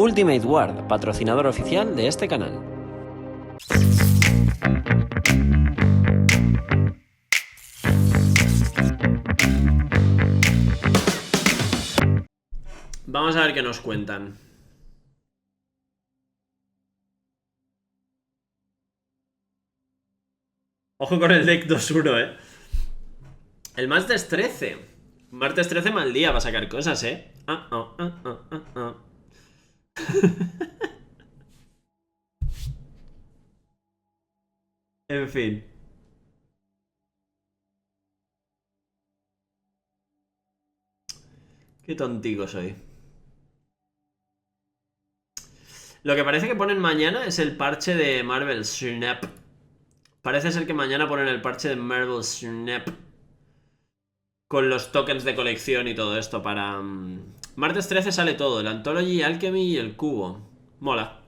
Ultimate Ward, patrocinador oficial de este canal. Vamos a ver qué nos cuentan. Ojo con el deck 2-1, El martes 13. Martes 13 mal día va a sacar cosas, En fin. Qué tontico soy. Lo que parece que ponen mañana es el parche de Marvel Snap. Parece ser que mañana ponen el parche de Marvel Snap con los tokens de colección y todo esto para... Martes 13 sale todo, el Anthology, Alchemy y el Cubo. Mola.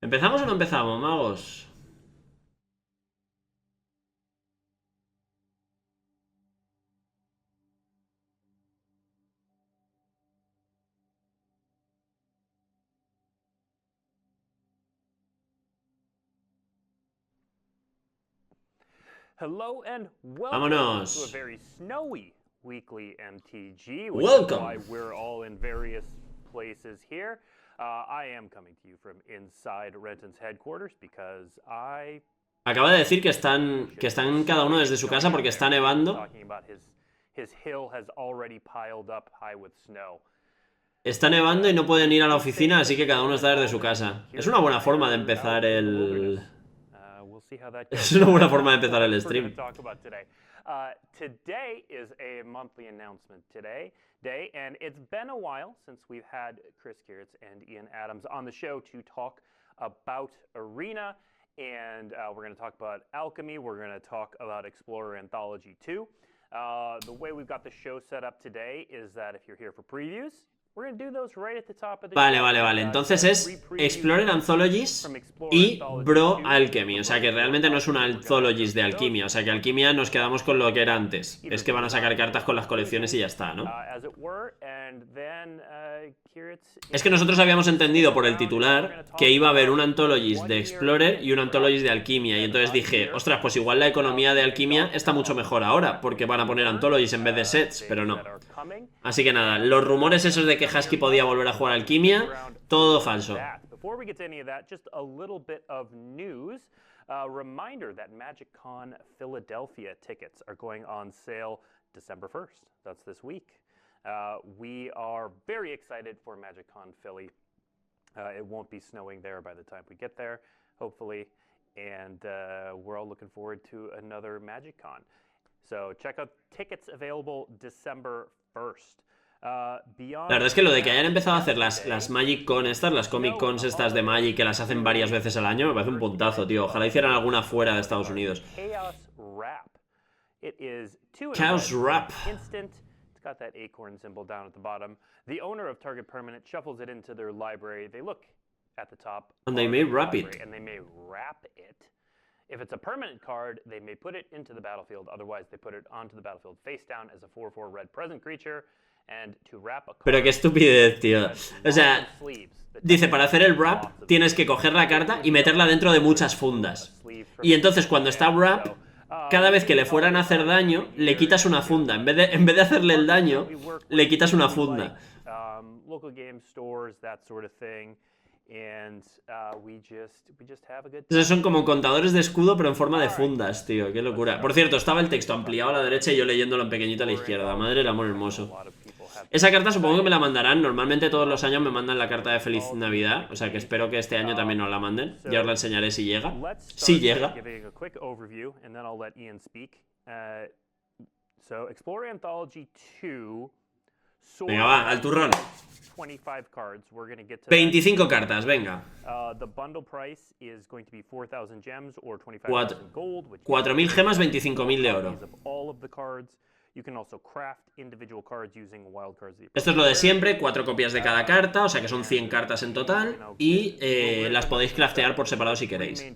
¿Empezamos o no empezamos, magos? Hello and welcome Vámonos. to a very snowy weekly MTG, which Welcome. is why we're all in various places here. I am coming to you from inside Renton's headquarters because I... Acaba de decir que están cada uno desde su casa porque está nevando. His hill has already piled up high with snow. Está nevando y no pueden ir a la oficina, así que cada uno está desde su casa. Es una buena forma de empezar el... Es una buena forma de empezar el stream. Today is a monthly announcement day, and it's been a while since we've had Chris Geertz and Ian Adams on the show to talk about Arena, and we're going to talk about Alchemy, we're going to talk about Explorer Anthology 2. The way we've got the show set up today is that if you're here for previews, we're going to do those right at the top of the Vale, show. vale. Entonces es Explorer Anthologies y Bro Alchemy. O sea que realmente no es una Anthologies de alquimia. O sea que alquimia nos quedamos con lo que era antes. Es que van a sacar cartas con las colecciones y ya está, ¿no? Es que nosotros habíamos entendido por el titular que iba a haber un Anthologies de Explorer y un Anthologies de alquimia. Y entonces dije, ostras, pues igual la economía de alquimia está mucho mejor ahora, porque van a poner Anthologies en vez de sets, pero no. Así que nada, los rumores esos de que Husky podía volver a jugar alquimia, todo falso. Before we get to any of that, just a little bit of news. Reminder that MagicCon Philadelphia tickets are going on sale December 1st. That's this week. We are very excited for MagicCon Philly. It won't be snowing there by the time we get there, hopefully. And we're all looking forward to another MagicCon. So check out tickets available December 1st. La verdad es que lo de que hayan empezado a hacer las Magic Con estas, las Comic Cons estas de Magic, que las hacen varias veces al año, me parece un puntazo, tío. Ojalá hicieran alguna fuera de Estados Unidos. Chaos Wrap. It's got that acorn symbol down at the bottom. The owner of Target Permanent shuffles it into their library. They look at the top. And they may wrap it. And they may wrap it. If it's a permanent card, they may put it into the battlefield. Otherwise, they put it onto the battlefield face down as a 4/4 red present creature. Pero qué estupidez, tío. O sea, dice, para hacer el wrap tienes que coger la carta y meterla dentro de muchas fundas. Y entonces cuando está wrap, cada vez que le fueran a hacer daño, le quitas una funda. En vez de hacerle el daño, le quitas una funda. Esos son como contadores de escudo, pero en forma de fundas, tío. Qué locura. Por cierto, estaba el texto ampliado a la derecha y yo leyéndolo en pequeñito a la izquierda. Madre del amor hermoso. Esa carta supongo que me la mandarán. Normalmente todos los años me mandan la carta de Feliz Navidad. O sea que espero que este año también nos la manden. Ya os la enseñaré si llega. Si llega. Venga, va, al turrón. 25 cartas, venga. 4.000 gemas, 25.000 de oro. Esto es lo de siempre, 4 copias de cada carta, o sea que son 100 cartas en total, y las podéis craftear por separado si queréis. O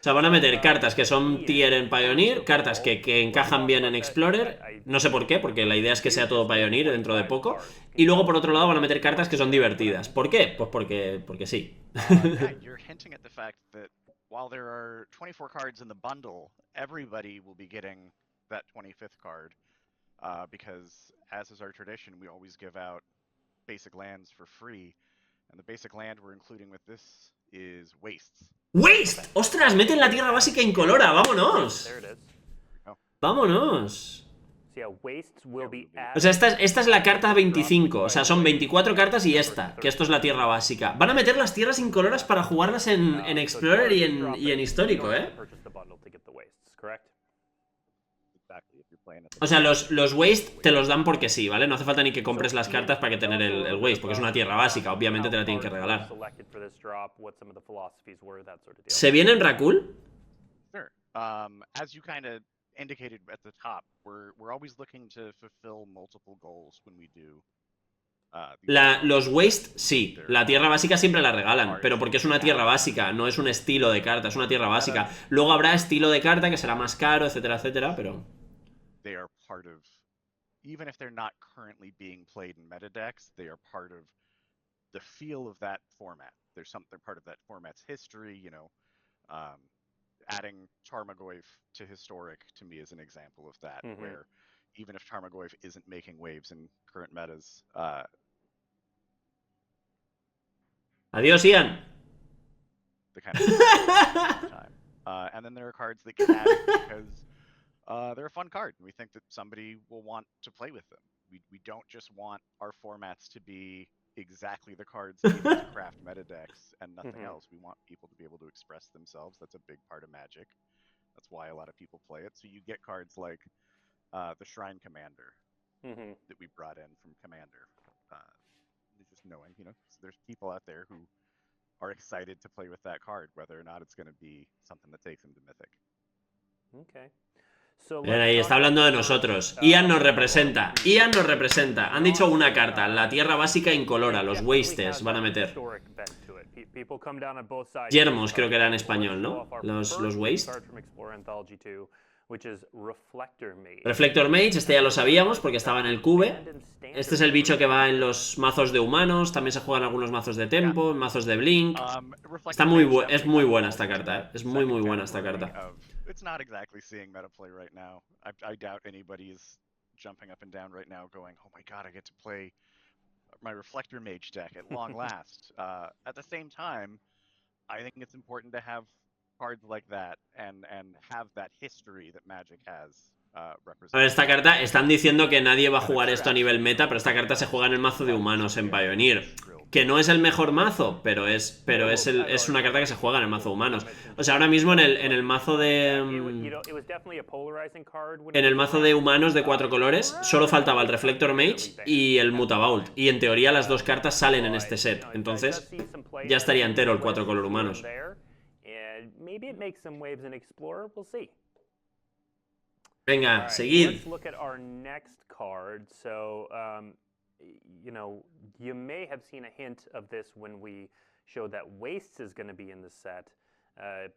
sea, van a meter cartas que son tier en Pioneer, cartas que encajan bien en Explorer, no sé por qué, porque la idea es que sea todo Pioneer dentro de poco, y luego por otro lado van a meter cartas que son divertidas. ¿Por qué? Pues porque sí. While there are 24 cards in the bundle, everybody will be getting that 25th card, because, as is our tradition, we always give out basic lands for free, and the basic land we're including with this is Wastes. ¡Waste! ¡Ostras! Meten la tierra básica incolora, ¡vámonos! ¡Vámonos! O sea, esta es la carta 25. O sea, son 24 cartas y esta, que esto es la tierra básica. Van a meter las tierras incoloras para jugarlas en Explorer y en histórico, ¿eh? O sea, los Waste te los dan porque sí, ¿vale? No hace falta ni que compres las cartas para que tener el Waste, porque es una tierra básica, obviamente te la tienen que regalar. ¿Se viene en Rakul? Sure. As you kind of indicated at the top, we're always looking to fulfill multiple goals when we do. Los Waste, sí. La tierra básica siempre la regalan, pero porque es una tierra básica, no es un estilo de carta, es una tierra básica. Luego habrá estilo de carta que será más caro, etcétera, etcétera, pero... They are part of, even if they're not currently being played in meta decks, they are part of the feel of that format. They're part of that format's history, you know. Adding Tarmogoyf to Historic, to me, is an example of that, where even if Tarmogoyf isn't making waves in current metas... Adiós, Ian. The kind of time. And then there are cards that get added because they're a fun card, and we think that somebody will want to play with them. We don't just want our formats to be exactly the cards needed to craft meta decks and nothing else. We want people to be able to express themselves. That's a big part of Magic. That's why a lot of people play it. So you get cards like the Shrine Commander that we brought in from Commander. Just knowing, you know, so there's people out there who are excited to play with that card, whether or not it's going to be something that takes them to Mythic. Okay. Bien, ahí está hablando de nosotros. Ian nos representa. Ian nos representa. Han dicho una carta. La tierra básica incolora. Los Wastes van a meter. Yermos creo que era en español, ¿no? Los Waste. Reflector Mage, este ya lo sabíamos porque estaba en el cube. Este es el bicho que va en los mazos de humanos. También se juegan algunos mazos de tempo, en mazos de blink. Es muy buena esta carta, ¿eh? Es muy buena esta carta. It's not exactly seeing meta play right now. I doubt anybody is jumping up and down right now going, oh my god, I get to play my Reflector Mage deck at long last. At the same time, I think it's important to have cards like that and have that history that Magic has. A ver, esta carta, están diciendo que nadie va a jugar esto a nivel meta, pero esta carta se juega en el mazo de humanos en Pioneer. Que no es el mejor mazo, pero es una carta que se juega en el mazo de humanos. O sea, ahora mismo en el mazo de... En el mazo de humanos de 4 colores solo faltaba el Reflector Mage y el Mutavault. Y en teoría las dos cartas salen en este set. Entonces ya estaría entero el 4 color humanos. Venga, seguid. You know, you may have seen a hint of this when we showed that Wastes is going to be in the set,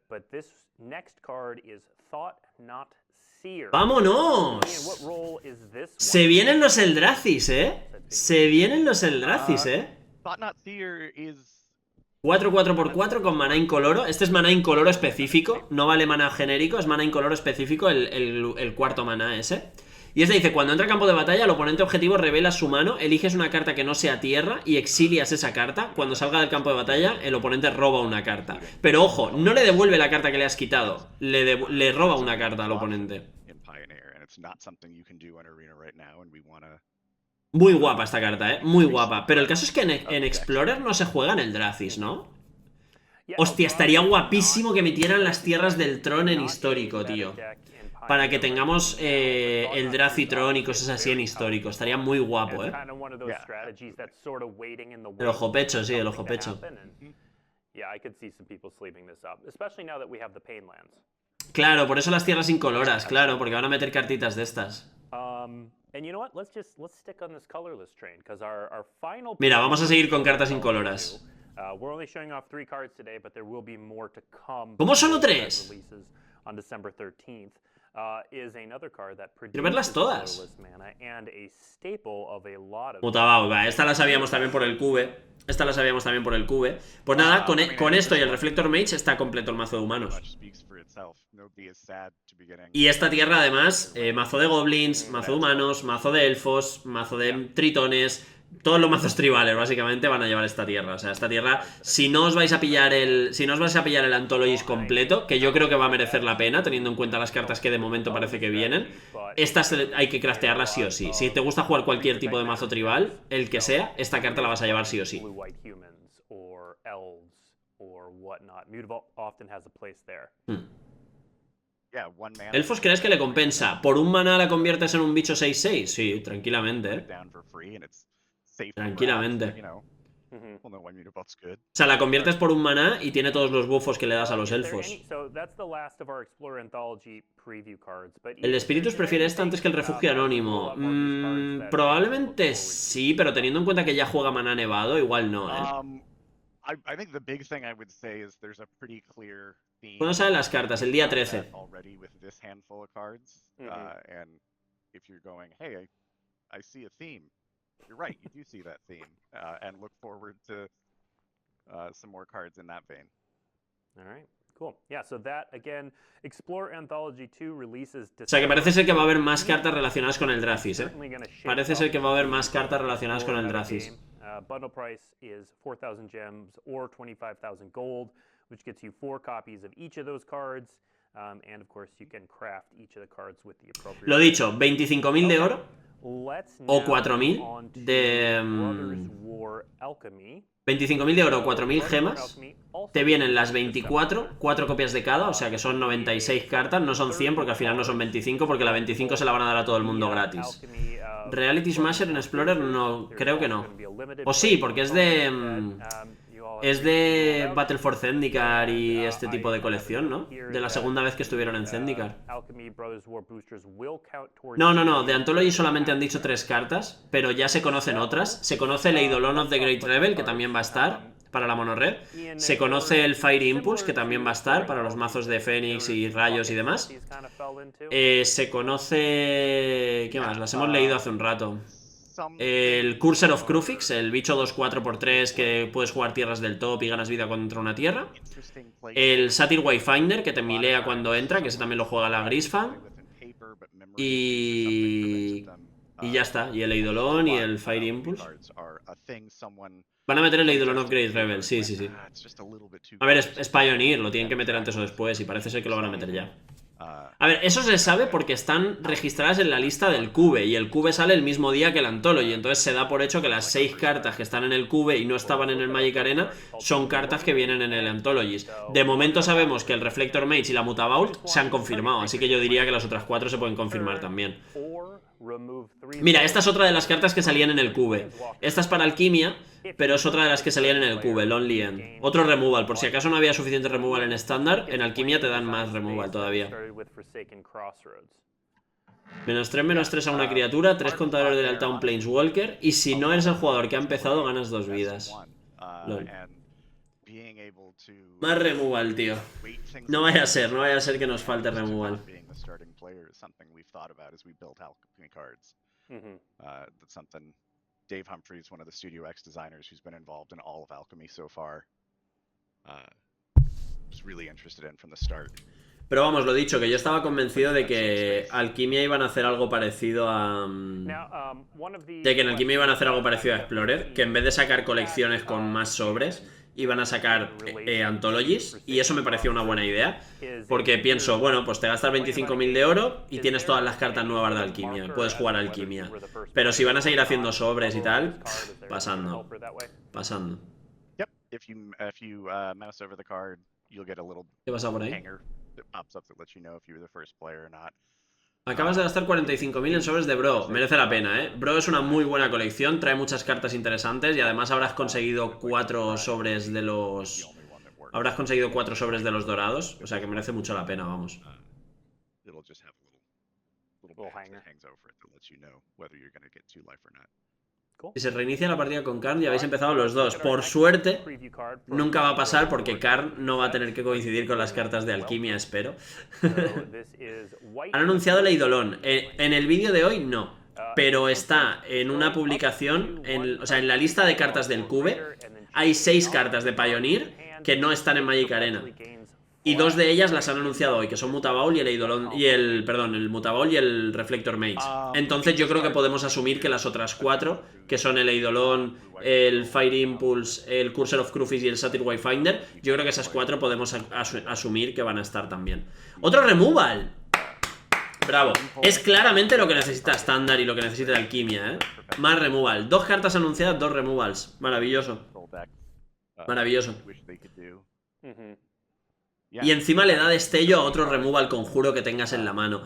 but this next card is Thought Not Seer. ¡Vámonos! What role is this one? Se vienen los Eldracis, ¿eh? Se vienen los Eldracis, ¿eh? Thought Not Seer is 4-4x4 con maná incoloro. Este es maná incoloro específico. No vale maná genérico, es maná incoloro específico, el cuarto maná ese. Y este dice, cuando entra a campo de batalla, el oponente objetivo revela su mano, eliges una carta que no sea tierra y exilias esa carta. Cuando salga del campo de batalla, el oponente roba una carta. Pero ojo, no le devuelve la carta que le has quitado, le roba una carta al oponente. Muy guapa esta carta, ¿eh? Muy guapa. Pero el caso es que en Explorer no se juega en el Eldracis, ¿no? Hostia, estaría guapísimo que metieran las tierras del Tron en histórico, tío. Para que tengamos el Dracitron y cosas así en histórico. Estaría muy guapo, ¿eh? El ojo pecho, sí, el ojo pecho. Yeah, I could see some people sleeping this up, especially now that we have the pain lands. Claro, por eso las tierras incoloras, claro, porque van a meter cartitas de estas. And you know what? Let's stick on this colorless train because our final. Mira, vamos a seguir con cartas incoloras. We're only showing off 3 cards today, but there will be more to come. ¿Cómo solo 3? On December 13th. Is another card that Quiero verlas todas. colorless mana and a staple of a lot of. Mutaba, va, esta la sabíamos también por el cube. Esta la sabíamos también por el cube. Pues nada, con esto y el Reflector Mage está completo el mazo de humanos. Y esta tierra además, mazo de goblins, mazo de humanos, mazo de elfos, mazo de tritones. Todos los mazos tribales básicamente van a llevar esta tierra. O sea, esta tierra, si no os vais a pillar el Anthologies completo, que yo creo que va a merecer la pena, teniendo en cuenta las cartas que de momento parece que vienen, estas hay que craftearlas sí o sí. Si te gusta jugar cualquier tipo de mazo tribal, el que sea, esta carta la vas a llevar sí o sí. Elfos, ¿crees que le compensa? ¿Por un maná la conviertes en un bicho 6-6? Sí, tranquilamente, Tranquilamente. O sea, la conviertes por un maná y tiene todos los buffos que le das a los elfos. ¿El Espíritus prefiere esta antes que el Refugio Anónimo? Probablemente sí, pero teniendo en cuenta que ya juega maná nevado, igual no, ¿Cuándo salen las cartas? El día 13. You're right, you do see that theme, and look forward to some more cards in that vein. All right, cool. Yeah, so that again, Explore Anthology 2 releases. O sea que parece ser que va a haber más cartas relacionadas con el Dracis, Parece ser que va a haber más cartas relacionadas con el Dracis. Bundle price is 4,000 gems or 25,000 gold, which gets you 4 copies of each of those cards. And of course you can craft each of the cards with the appropriate. Lo dicho, 25.000 de oro. O 4.000 de... 25.000 de oro, 4.000 gemas. Te vienen las 24, 4 copias de cada, o sea que son 96 cartas. No son 100 porque al final no son 25, porque la 25 se la van a dar a todo el mundo gratis. Reality Smasher en Explorer no, creo que no. O sí, porque es de... Es de Battle for Zendikar y este tipo de colección, ¿no? De la segunda vez que estuvieron en Zendikar. No, de Anthology solamente han dicho 3 cartas, pero ya se conocen otras. Se conoce el Eidolon of the Great Rebel, que también va a estar para la monored. Se conoce el Fire Impulse, que también va a estar para los mazos de Fénix y Rayos y demás. Se conoce... ¿Qué más? Las hemos leído hace un rato. El Cursor of Crufix, el bicho 2-4x3 que puedes jugar tierras del top y ganas vida cuando entra una tierra. El Satyr Wayfinder, que te milea cuando entra, que ese también lo juega la Grisfang. Y ya está. Y el Eidolon y el Fire Impulse. Van a meter el Eidolon of Great Rebel, sí. A ver, es Pioneer, lo tienen que meter antes o después y parece ser que lo van a meter ya. A ver, eso se sabe porque están registradas en la lista del cube y el cube sale el mismo día que el Anthology, entonces se da por hecho que las 6 cartas que están en el cube y no estaban en el Magic Arena son cartas que vienen en el Anthology. De momento sabemos que el Reflector Mage y la Mutavault se han confirmado, así que yo diría que las otras 4 se pueden confirmar también. Mira, esta es otra de las cartas que salían en el cube. Esta es para alquimia, pero es otra de las que salían en el cube, Lonely End. Otro removal, por si acaso no había suficiente removal en estándar, en alquimia te dan más removal todavía. -3/-3 a una criatura, 3 contadores de lealtad a un Planeswalker, y si no eres el jugador que ha empezado, ganas 2 vidas. Lol. Más removal, tío. No vaya a ser que nos falte removal. Dave Humphreys, one of the Studio X designers who's been involved in all of Alchemy so far, was really interested in from the start. Pero vamos, lo dicho, que yo estaba convencido de que Alquimia iban a hacer algo parecido a... De que en Alquimia iban a hacer algo parecido a Explorer, que en vez de sacar colecciones con más sobres, iban a sacar Anthologies, y eso me pareció una buena idea, porque pienso, bueno, pues te gastas 25.000 de oro y tienes todas las cartas nuevas de Alquimia, puedes jugar Alquimia. Pero si van a seguir haciendo sobres y tal, pasando. ¿Qué pasa por ahí? Acabas de gastar 45.000 en sobres de Bro. Merece la pena, Bro es una muy buena colección, trae muchas cartas interesantes y además habrás conseguido 4 sobres de los Habrás conseguido 4 sobres de los dorados, o sea que merece mucho la pena, vamos. It'll just have a little Little badge hanger. that hangs over it that lets you know whether you're going to get 2 life or not. Cool. Si se reinicia la partida con Karn y habéis empezado los dos. Por suerte, nunca va a pasar porque Karn no va a tener que coincidir con las cartas de alquimia, espero. Han anunciado el Eidolon. En el vídeo de hoy no, pero está en una publicación, o sea, en la lista de cartas del Cube, hay 6 cartas de Pioneer que no están en Magic Arena. Y 2 de ellas las han anunciado hoy, que son Mutabaul y el Eidolon, el Mutabaul y el Reflector Mage. Entonces yo creo que podemos asumir que las otras 4, que son el Eidolon, el Fire Impulse, el Cursor of Crufis y el Satyr Wayfinder, yo creo que esas 4 podemos asumir que van a estar también. ¡Otro removal! Bravo. Es claramente lo que necesita estándar y lo que necesita alquimia, ¿eh? Más removal. 2 cartas anunciadas, 2 removals. Maravilloso. Maravilloso. Y encima le da destello a otro removal conjuro que tengas en la mano.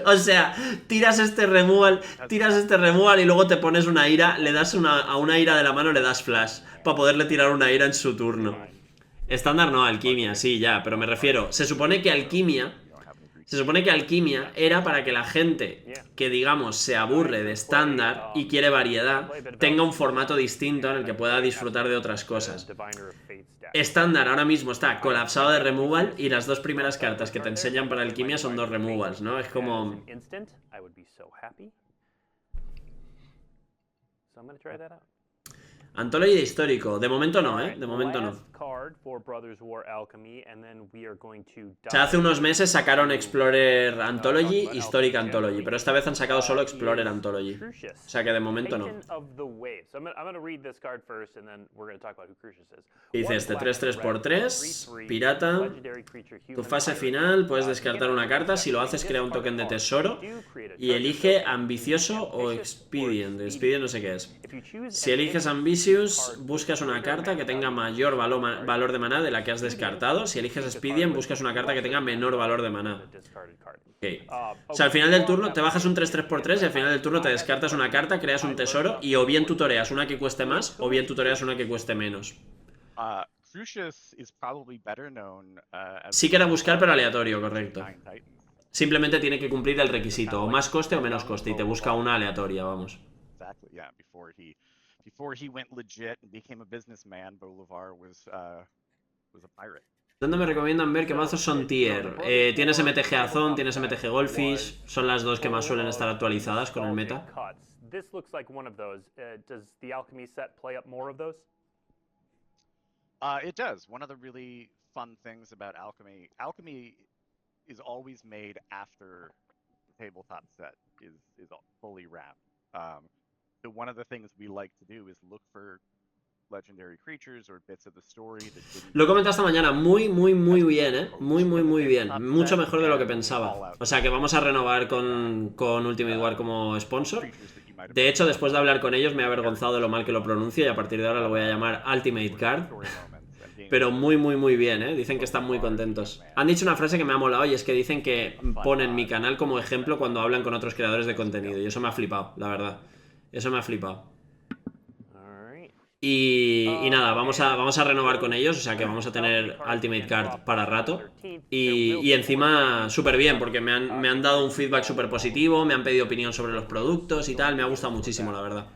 O sea, tiras este removal y luego te pones una ira, le das a una ira de la mano, le das flash para poderle tirar una ira en su turno. Estándar no, alquimia, sí, ya, pero me refiero, se supone que alquimia era para que la gente que, digamos, se aburre de estándar y quiere variedad, tenga un formato distinto en el que pueda disfrutar de otras cosas. Estándar ahora mismo está colapsado de removal y las 2 primeras cartas que te enseñan para alquimia son 2 removals, ¿no? Es como... Anthology de histórico. De momento no, ¿eh? De momento no. O sea, hace unos meses sacaron Explorer Anthology, Historic Anthology, pero esta vez han sacado solo Explorer Anthology. O sea que de momento no. Dice este 3-3x3, pirata. Tu fase final, puedes descartar una carta. Si lo haces, crea un token de tesoro y elige ambicioso o expedient. Expedient no sé qué es. Si eliges ambitious, buscas una carta que tenga mayor valor de maná de la que has descartado. Si eliges expedient, buscas una carta que tenga menor valor de maná. Okay. O sea, al final del turno te bajas un 3-3x3 y al final del turno te descartas una carta, creas un tesoro y o bien tutoreas una que cueste más o bien tutoreas una que cueste menos. Sí que era buscar, pero aleatorio, correcto. Simplemente tiene que cumplir el requisito, o más coste o menos coste, y te busca una aleatoria, vamos. ¿Dónde me recomiendan ver qué mazos son tier? Tienes MTGA Zone, tienes MTG Goldfish, son las 2 que más suelen estar actualizadas con el meta. It does. One of the really fun things about alchemy is always made after the tabletop set is fully wrapped. So one of the things we like to do is look for legendary creatures or bits of the story that Lo he comentado esta mañana, muy bien, ¿eh? Muy bien. Mucho mejor de lo que pensaba. O sea que vamos a renovar con Ultimate War como sponsor. De hecho, después de hablar con ellos me he avergonzado de lo mal que lo pronuncio y a partir de ahora lo voy a llamar Ultimate Card. Pero muy bien, ¿eh? Dicen que están muy contentos. Han dicho una frase que me ha molado y es que dicen que ponen mi canal como ejemplo cuando hablan con otros creadores de contenido. Y eso me ha flipado, la verdad. Eso me ha flipado. Y nada, vamos a renovar con ellos, o sea que vamos a tener Ultimate Card para rato. Y encima súper bien, porque me han dado un feedback súper positivo, me han pedido opinión sobre los productos y tal. Me ha gustado muchísimo, la verdad.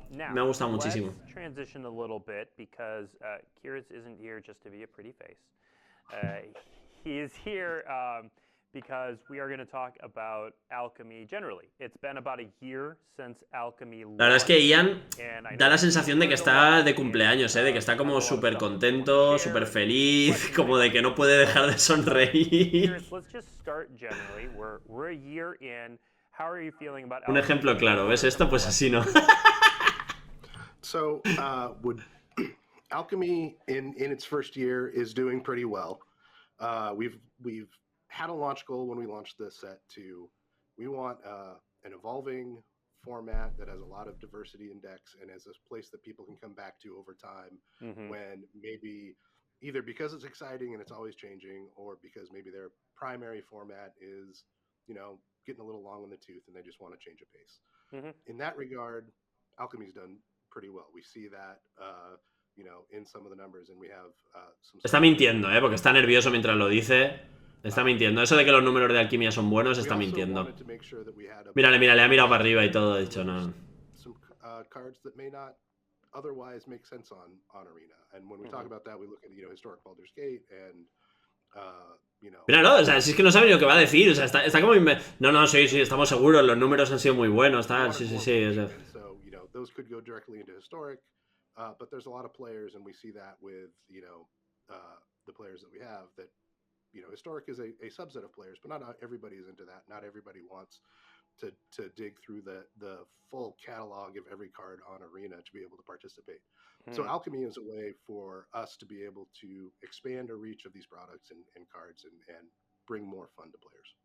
Me ha gustado muchísimo. Because we are going to talk about alchemy generally. It's been about a year since alchemy launched. La verdad es que Ian da la sensación de que está de cumpleaños, de que está como súper contento, súper feliz, como de que no puede dejar de sonreír. Un ejemplo claro, ¿ves esto? Pues así no. So, alchemy in its first year is doing pretty well. We've had a launch goal when we launched this set we want an evolving format that has a lot of diversity in decks and as a place that people can come back to over time when maybe either because it's exciting and it's always changing or because maybe their primary format is, getting a little long in the tooth and they just want to change a pace. In that regard, Alchemy's done pretty well. We see that, in some of the numbers, and we have some. Está mintiendo, porque está nervioso mientras lo dice. Está mintiendo. Eso de que los números de alquimia son buenos, está mintiendo. Mírale, mírale, ha mirado para arriba y todo, ha dicho no. Some cards that may not otherwise make sense on Arena. And when we talk about that, we look at, historic Baldur's Gate and Míralo, o sea, si es que no sabe ni lo que va a decir, o sea, está como... No, sí, estamos seguros, los números han sido muy buenos, tal, sí. O sea. So, those could go directly into historic, but there's a lot of players, and we see that with, the players that we have, that, historic is a subset of players, but not everybody is into that. Not everybody wants to dig through the full catalog of every card on Arena to be able to participate. So Alchemy is a way for us to be able to expand our reach of these products and cards and bring more fun to players.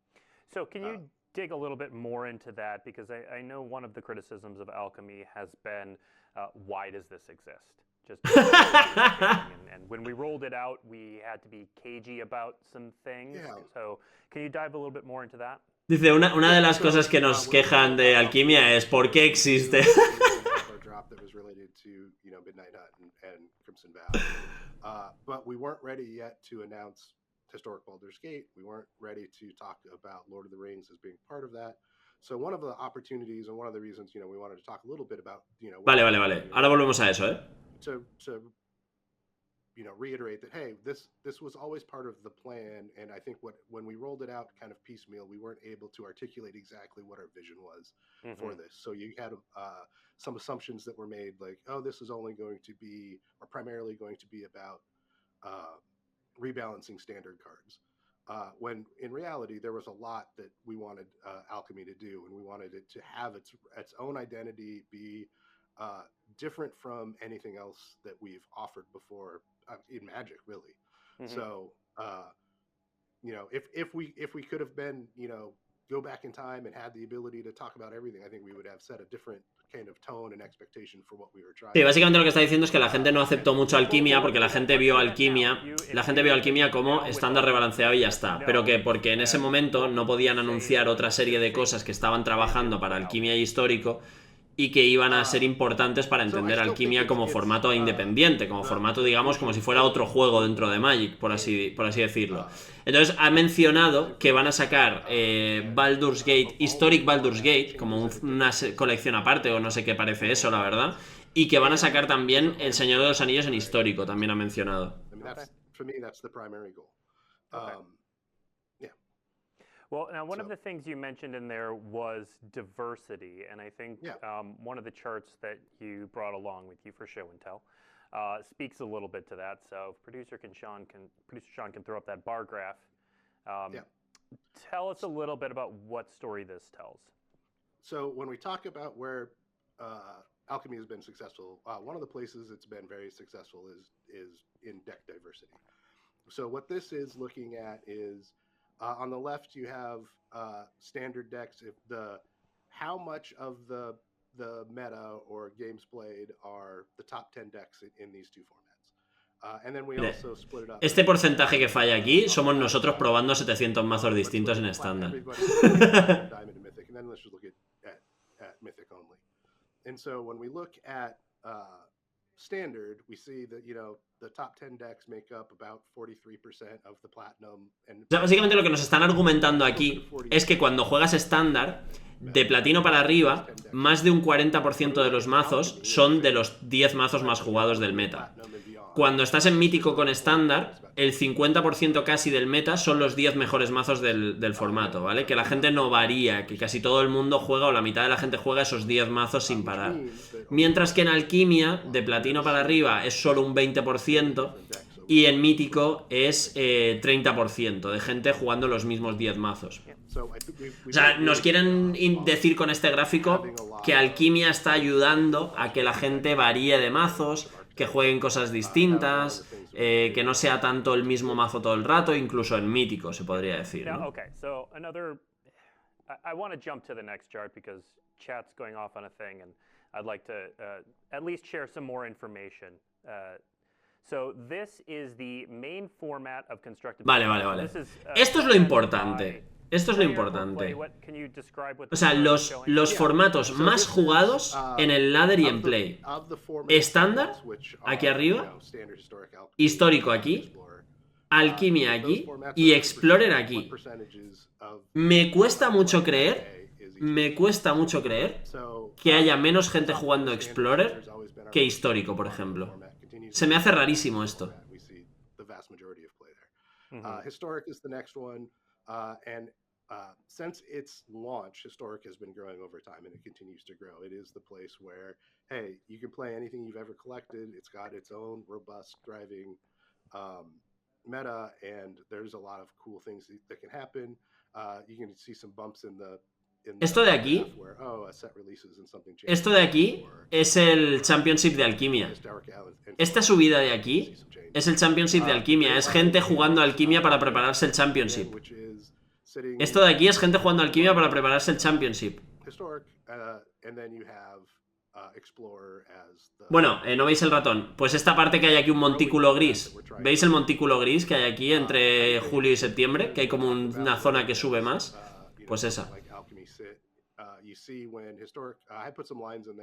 So can you dig a little bit more into that? Because I know one of the criticisms of Alchemy has been, why does this exist? Just and when we rolled it out, we had to be cagey about some things. Yeah. So can you dive a little bit more into that? Dice, una de las cosas que nos quejan de Alquimia es ¿por qué existe? That was related to Midnight Hunt and Crimson Vow, but we weren't ready yet to announce historic Baldur's Gate. We weren't ready to talk about Lord of the Rings as being part of that. So one of the opportunities and one of the reasons we wanted to talk a little bit about Vale. Ahora volvemos a eso, to reiterate that, hey, this was always part of the plan, and I think when we rolled it out kind of piecemeal, we weren't able to articulate exactly what our vision was for this. So you had some assumptions that were made, like, oh, this is only going to be, or primarily going to be about rebalancing standard cards. When in reality, there was a lot that we wanted Alchemy to do, and we wanted it to have its own identity, be different from anything else that we've offered before in Magic, really. So, if we could have been, go back in time and had the ability to talk about everything, I think we would have set a different kind of tone and expectation for what we were trying. Sí, básicamente lo que está diciendo es que la gente no aceptó mucho Alquimia porque la gente vio Alquimia como estándar rebalanceado y ya está, pero que porque en ese momento no podían anunciar otra serie de cosas que estaban trabajando para Alquimia y histórico y que iban a ser importantes para entender Alquimia como formato independiente, como formato, digamos, como si fuera otro juego dentro de Magic, por así decirlo. Entonces ha mencionado que van a sacar Baldur's Gate, Historic Baldur's Gate, como una colección aparte, o no sé qué parece eso, la verdad, y que van a sacar también El Señor de los Anillos en histórico, también ha mencionado. For me, that's the primary goal. Well, now one of the things you mentioned in there was diversity, and I think one of the charts that you brought along with you for show and tell speaks a little bit to that. So, if producer Sean can throw up that bar graph. Tell us a little bit about what story this tells. So, when we talk about where Alchemy has been successful, one of the places it's been very successful is in deck diversity. So, what this is looking at is on the left, you have standard decks. How much of the meta or games played are the top 10 decks in these two formats. And then we also split it up. Este porcentaje que falla aquí somos nosotros probando 700 mazos distintos en estándar. Diamond and Mythic, and then let's just look at Mythic only. And so when we look at standard, we see that the top 10 decks make up about 43% of the platinum. O sea, básicamente lo que nos están argumentando aquí es que cuando juegas estándar, de platino para arriba, más de un 40% de los mazos son de los 10 mazos más jugados del meta. Cuando estás en mítico con estándar, el 50% casi del meta son los 10 mejores mazos del formato, ¿vale? Que la gente no varía, que casi todo el mundo juega o la mitad de la gente juega esos 10 mazos sin parar. Mientras que en Alquimia, de platino para arriba, es solo un 20% y en mítico es 30% de gente jugando los mismos 10 mazos. O sea, nos quieren decir con este gráfico que Alquimia está ayudando a que la gente varíe de mazos, que jueguen cosas distintas, que no sea tanto el mismo mazo todo el rato, incluso en mítico se podría decir, ¿no? Okay, so I want to jump to the next chart because chat's going off on a thing and I'd like to at least share some more information. So this is the main format of constructed. Vale. Esto es lo importante. Esto es lo importante. O sea, los formatos más jugados en el ladder y en play. Estándar, aquí arriba. Histórico aquí. Alquimia aquí. Y Explorer aquí. Me cuesta mucho creer que haya menos gente jugando Explorer que histórico, por ejemplo. Se me hace rarísimo esto. Historic is the next one, and since its launch, Historic has been growing over time, and it continues to grow. It is the place where, hey, you can play anything you've ever collected. It's got its own robust driving meta, and there's a lot of cool things that can happen. You can see some bumps in the Esto de aquí, es el Championship de Alquimia. Esta subida de aquí es el Championship de Alquimia. Es gente jugando Alquimia para prepararse el Championship. Esto de aquí es gente jugando Alquimia para prepararse el Championship. Bueno, ¿no veis el ratón? Pues esta parte que hay aquí un montículo gris. ¿Veis el montículo gris que hay aquí entre julio y septiembre? Que hay como una zona que sube más. Pues esa.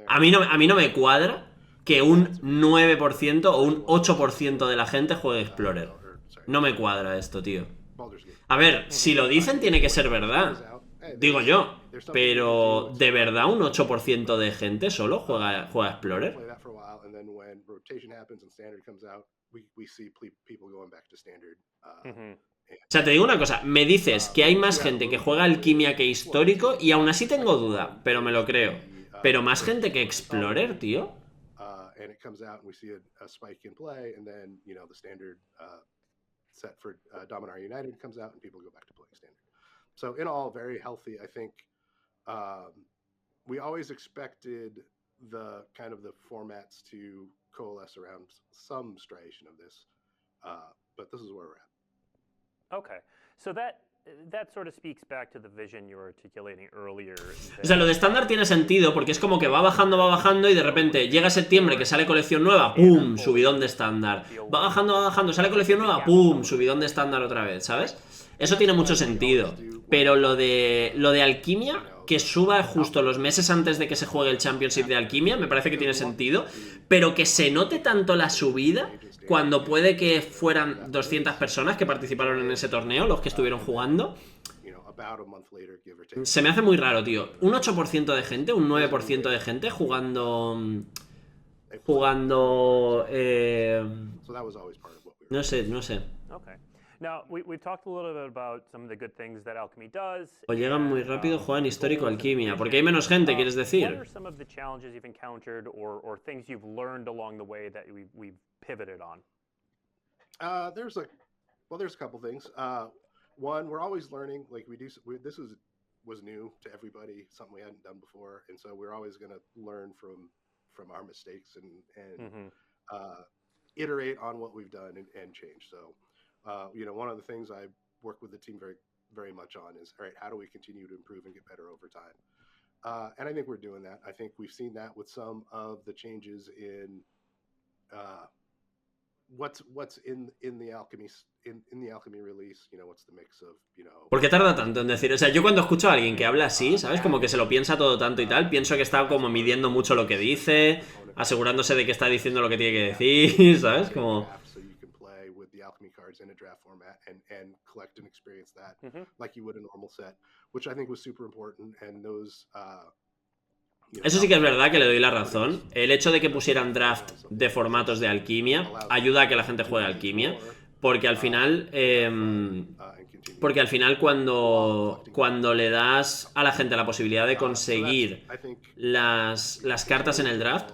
A mí no me cuadra que un 9% o un 8% de la gente juegue Explorer. No me cuadra esto, tío. A ver, si lo dicen tiene que ser verdad. Digo yo. Pero, ¿de verdad un 8% de gente solo juega Explorer? O sea, te digo una cosa, me dices que hay más gente que juega Alquimia que Histórico y aún así tengo duda, pero me lo creo. Pero más gente que Explorer, tío. So in all, very healthy. I think we always expected the kind of the formats to coalesce around some striation of this, but this is where we're at. Okay, so that sort of speaks back to the vision you were articulating earlier. O sea, lo de estándar tiene sentido porque es como que va bajando y de repente llega septiembre que sale colección nueva, ¡pum! Subidón de estándar. Va bajando, sale colección nueva, ¡pum! Subidón de estándar otra vez, ¿sabes? Eso tiene mucho sentido. Pero lo de Alquimia, que suba justo los meses antes de que se juegue el Championship de Alquimia, me parece que tiene sentido. Pero que se note tanto la subida, cuando puede que fueran 200 personas que participaron en ese torneo, los que estuvieron jugando. Se me hace muy raro, tío. Un 8% de gente, un 9% de gente jugando... No sé. O llegan muy rápido, juegan histórico Alquimia. Porque hay menos gente, ¿quieres decir? There's a couple things. One, we're always learning. Like this was new to everybody, something we hadn't done before, and so we're always going to learn from our mistakes and iterate on what we've done and change. So, one of the things I work with the team very, very much on is, all right, how do we continue to improve and get better over time? And I think we're doing that. I think we've seen that with some of the changes in what's in the alchemy release, what's the mix of, ¿Por qué tarda tanto en decir? O sea, yo cuando escucho a alguien que habla así, ¿sabes? Como que se lo piensa todo tanto y tal, pienso que está como midiendo mucho lo que dice, asegurándose de que está diciendo lo que tiene que decir, ¿sabes? Como... in a draft format and collect and experience that like you would a normal set, which I think was super important. And those eso sí que es verdad que le doy la razón. El hecho de que pusieran draft de formatos de Alquimia ayuda a que la gente juegue Alquimia, porque al final cuando le das a la gente la posibilidad de conseguir las cartas en el draft,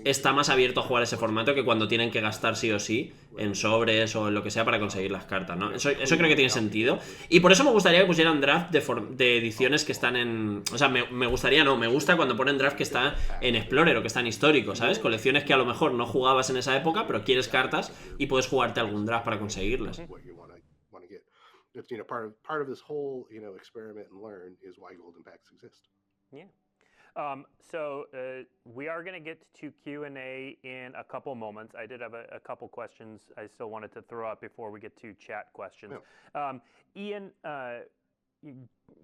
está más abierto a jugar ese formato que cuando tienen que gastar sí o sí en sobres o en lo que sea para conseguir las cartas, ¿no? Eso creo que tiene sentido. Y por eso me gustaría que pusieran draft de ediciones que están en... O sea, me gusta cuando ponen draft que está en Explorer o que está en Histórico, ¿sabes? Colecciones que a lo mejor no jugabas en esa época, pero quieres cartas y puedes jugarte algún draft para conseguirlas. Part of this whole, experiment and learn is why golden packs exist. Yeah. We are going to get to Q&A in a couple moments. I did have a couple questions I still wanted to throw out before we get to chat questions. Yeah. Ian,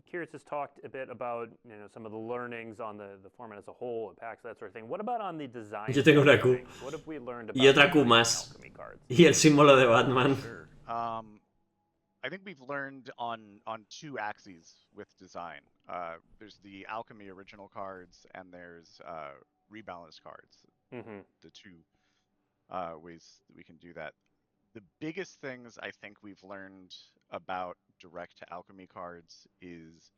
Curious has talked a bit about some of the learnings on the format as a whole, packs, that sort of thing. What about on the design? Yo tengo una Q. What have we learned about Y otra Q designing más. alchemy cards? Y el símbolo de Batman. Sure. I think we've learned on two axes with design. There's the alchemy original cards and there's rebalanced cards. The two ways that we can do that. The biggest things I think we've learned about direct to alchemy cards is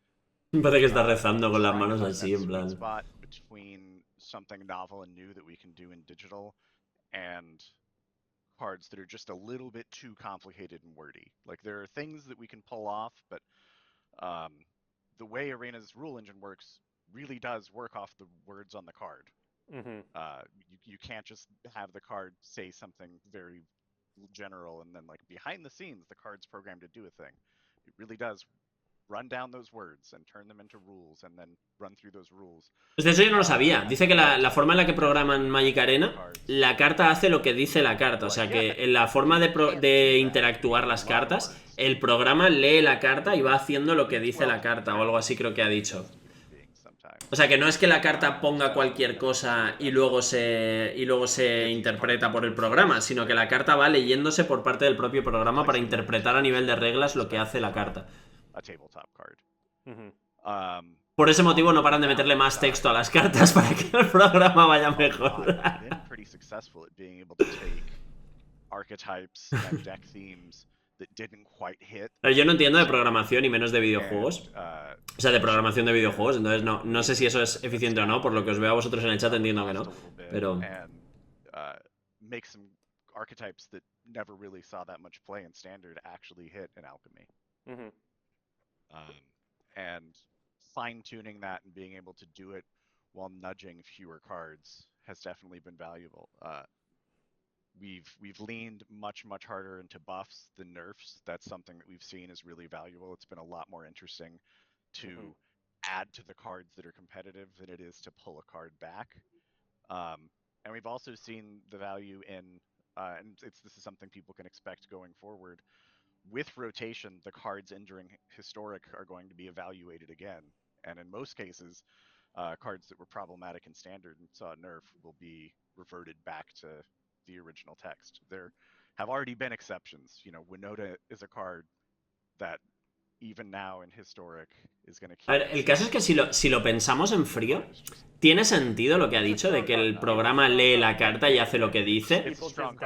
Me parece que está rezando con las trying to manos find así, that en sweet plan. spot between something novel and new that we can do in digital and cards that are just a little bit too complicated and wordy. Like there are things that we can pull off, but the way Arena's rule engine works really does work off the words on the card. You can't just have the card say something very general and then like behind the scenes the card's programmed to do a thing. It really does run down those words and turn them into rules and then run through those rules. Pues de eso yo no lo sabía. Dice que la forma en la que programan Magic Arena, la carta hace lo que dice la carta. O sea que en la forma de interactuar las cartas, el programa lee la carta y va haciendo lo que dice la carta o algo así creo que ha dicho. O sea que no es que la carta ponga cualquier cosa y luego se interpreta por el programa, sino que la carta va leyéndose por parte del propio programa para interpretar a nivel de reglas lo que hace la carta. Por ese motivo no paran de meterle más texto a las cartas para que el programa vaya mejor. Yo no entiendo de programación y menos de videojuegos. O sea, de programación de videojuegos. Entonces no sé si eso es eficiente o no. Por lo que os veo a vosotros en el chat entiendo que no. Pero... archetypes that never really saw that much play in standard actually hit in alchemy. And fine-tuning that and being able to do it while nudging fewer cards has definitely been valuable. We've leaned much harder into buffs than nerfs. That's something that we've seen is really valuable. It's been a lot more interesting to add to the cards that are competitive than it is to pull a card back. And we've also seen the value in, and this is something people can expect going forward. With rotation, the cards entering historic are going to be evaluated again. And in most cases, cards that were problematic in standard and saw a nerf will be reverted back to the original text. There have already been exceptions. Winota is a card that even now in historic is going to keep... A ver, el caso es que si lo pensamos en frío, tiene sentido lo que ha dicho de que el programa lee la carta y hace lo que dice.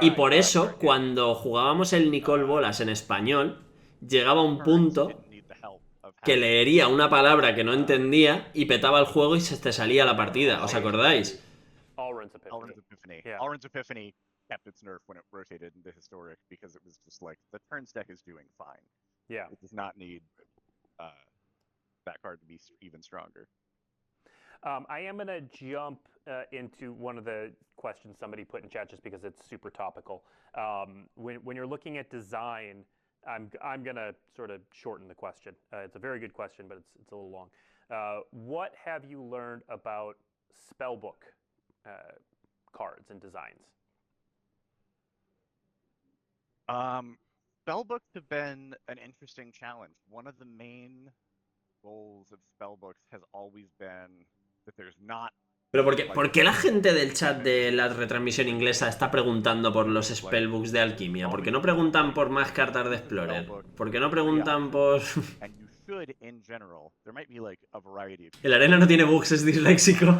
Y por eso, cuando jugábamos el Nicole Bolas en español, llegaba un punto que leería una palabra que no entendía y petaba el juego y se te salía la partida. ¿Os acordáis? Alrund's Epiphany kept its nerf when it rotated into historic because it was just like the turn deck is doing fine. Yeah. It does not need that card to be even stronger. I am going to jump into one of the questions somebody put in chat just because it's super topical. When you're looking at design, I'm going to sort of shorten the question. It's a very good question, but it's a little long. What have you learned about spellbook cards and designs? Spellbooks have been an interesting challenge. One of the main goals of spellbooks has always been that there's not... Pero ¿por qué la gente del chat de la retransmisión inglesa está preguntando por los spellbooks de alquimia? ¿Por qué no preguntan por más cartas de Explorer? ¿Por qué no preguntan por...? El Arena no tiene books, es disléxico.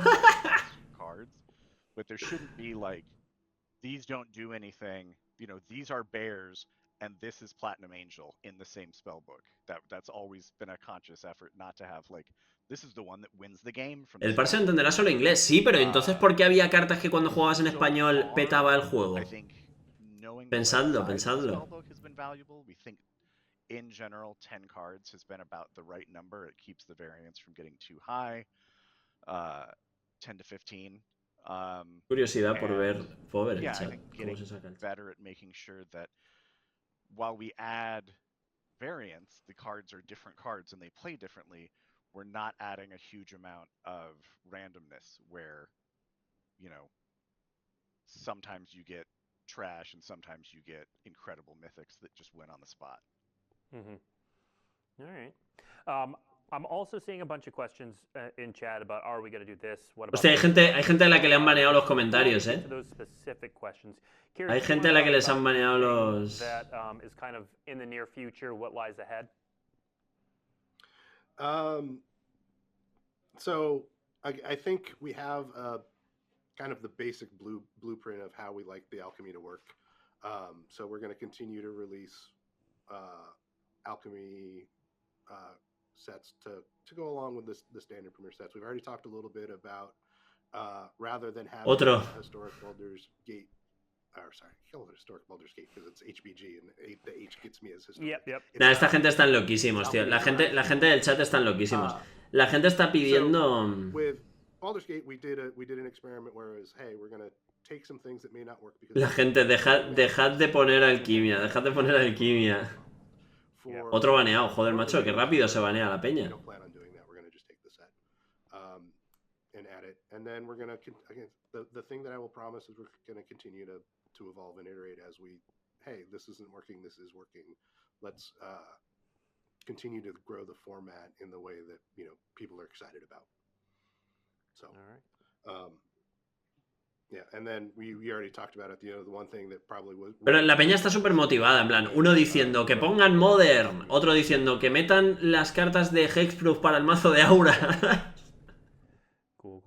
But there shouldn't be like, these don't do anything, these are bears, and this is Platinum Angel in the same spellbook. That's always been a conscious effort not to have like, this is the one that wins the game. El parse entenderá solo inglés, sí, pero entonces ¿por qué había cartas que cuando jugabas en español petaba el juego? Pensadlo. In general, 10 cards has been about the right number. It keeps the variance from getting too high. 10 to 15. Curiosidad por ver el chat. I think getting better at making sure that while we add variance, the cards are different cards and they play differently. We're not adding a huge amount of randomness where, sometimes you get trash and sometimes you get incredible mythics that just win on the spot. All right. I'm also seeing a bunch of questions in chat about are we going to do this? What about Hostia, hay gente a la que le han baneado los comentarios, to those specific questions. Curious, Hay do you gente a wanna la que talk les han about baneado anything los... that is kind of in the near future, what lies ahead? So I think we have kind of the basic blueprint of how we like the alchemy to work. So we're going to continue to release alchemy sets to go along with the standard premier sets. We've already talked a little bit about rather than having Otro. a historic Baldur's Gate, or sorry, kill it historic Baldur's Gate because it's HBG and the H gets me as historic. Yep. Nah, esta gente están loquísimos, tío. La gente del chat están loquísimos. La gente está pidiendo... With Baldur's Gate, we did an experiment where it was, hey, we're gonna take some things that may not work because La gente, dejad de poner alquimia, dejad de poner alquimia. Otro baneado, joder, macho, qué rápido se banea la peña. And add it, and then we're gonna again. The thing that I will promise is we're gonna continue to evolve and iterate as we. Hey, this isn't working. This is working. Let's continue to grow the format in the way that people are excited about. So, all right. Yeah, and then we already talked about it. The one thing that probably was. Pero la peña está súper motivada, en plan, uno diciendo que pongan Modern, otro diciendo que metan las cartas de Hexproof para el mazo de Aura. Cool.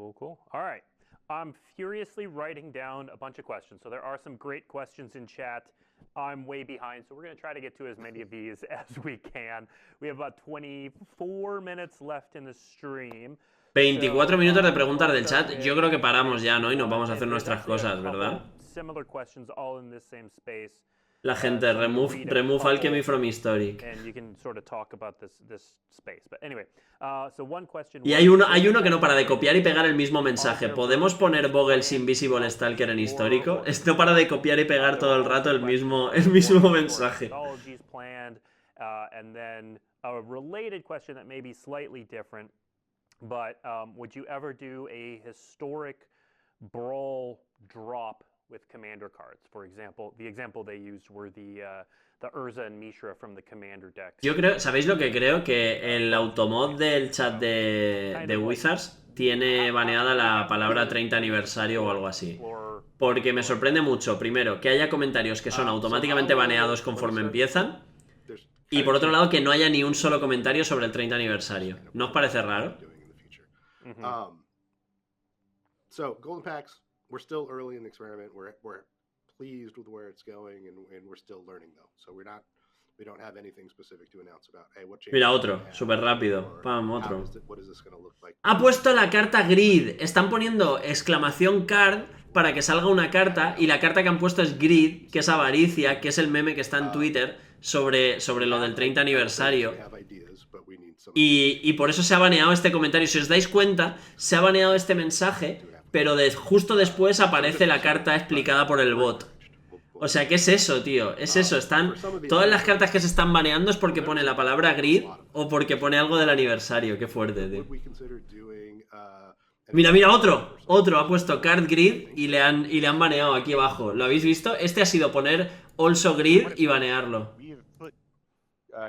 All right. I'm furiously writing down a bunch of questions. So there are some great questions in chat. I'm way behind, so we're going to try to get to as many of these as we can. We have about 24 minutes left in the stream. 24 minutos de preguntas del chat. Yo creo que paramos ya, ¿no? Y nos vamos a hacer nuestras cosas, ¿verdad? Similar questions all in this same space. La gente, remove alchemy from historic. Y hay uno que no para de copiar y pegar el mismo mensaje. ¿Podemos poner Vogel's Invisible Stalker en histórico? No para de copiar y pegar todo el rato el mismo mensaje. But would you ever do a historic brawl drop with commander cards? For example, the example they used were the Urza and Mishra from the commander decks. Yo creo, ¿sabéis lo que creo? Que el automod del chat de Wizards tiene baneada la palabra 30 aniversario o algo así. Porque me sorprende mucho, primero, que haya comentarios que son automáticamente baneados conforme empiezan. Y por otro lado, que no haya ni un solo comentario sobre el 30 aniversario. ¿No os parece raro? So, Golden Packs, we're still early in the experiment. We're pleased with where it's going, and we're still learning though. So we don't have anything specific to announce about. Hey, what changes? Mira, otro, súper rápido. Pam, otro. What is this gonna look like? Ha puesto la carta Grid. Están poniendo exclamación card para que salga una carta, y la carta que han puesto es Grid, que es avaricia, que es el meme que está en Twitter sobre lo del 30 aniversario. Y por eso se ha baneado este comentario. Si os dais cuenta, se ha baneado este mensaje, pero justo después aparece la carta explicada por el bot. O sea, ¿qué es eso, tío? Es eso, todas las cartas que se están baneando es porque pone la palabra grid o porque pone algo del aniversario. Qué fuerte, tío. Mira, otro ha puesto card grid y le han baneado aquí abajo. ¿Lo habéis visto? Este ha sido poner also grid y banearlo.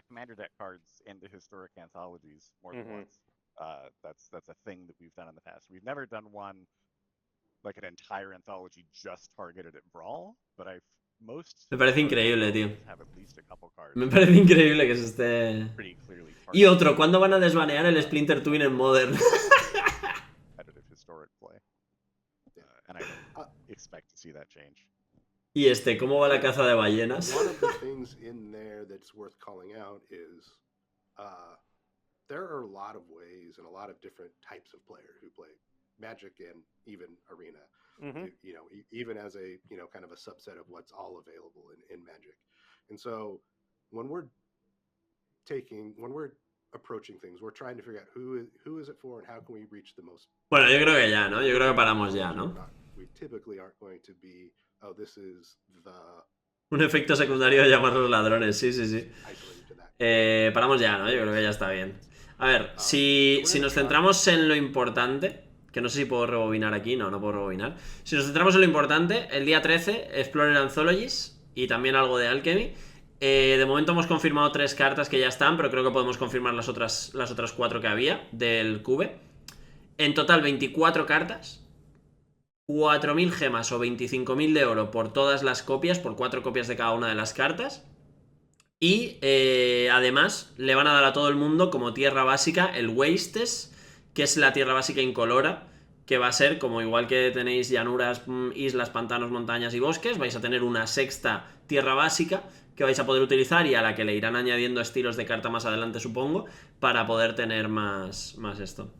Commander deck cards into historic anthologies more than once. That's a thing that we've done in the past. We've never done one like an entire anthology just targeted at Brawl, but me parece increíble, tío. Me parece increíble que se esté... Y otro, ¿cuándo van a desbanear el Splinter Twin en Modern? Y ¿cómo va la caza de ballenas? One of the things in there that's worth calling out is there are a lot of ways and a lot of different types of players who play Magic and even Arena. Even as a kind of a subset of what's all available in Magic. And so when we're approaching things, we're trying to figure out who is it for and how can we reach the most. Bueno, yo creo que ya, ¿no? Yo creo que paramos ya, ¿no? We typically aren't going to be, oh, this is the... Un efecto secundario de llamarlos ladrones, sí. Paramos ya, ¿no? Yo creo que ya está bien. A ver, si nos centramos en lo importante, que no sé si puedo rebobinar aquí, no puedo rebobinar. Si nos centramos en lo importante, el día 13, Explorer Anthologies y también algo de Alchemy. De momento hemos confirmado 3 cartas que ya están, pero creo que podemos confirmar las otras 4 que había del Cube. En total 24 cartas, 4.000 gemas o 25.000 de oro por todas las copias, por 4 copias de cada una de las cartas. Y además le van a dar a todo el mundo como tierra básica el Wastes, que es la tierra básica incolora, que va a ser como igual que tenéis llanuras, islas, pantanos, montañas y bosques, vais a tener una 6ª tierra básica que vais a poder utilizar y a la que le irán añadiendo estilos de carta más adelante, supongo, para poder tener más esto.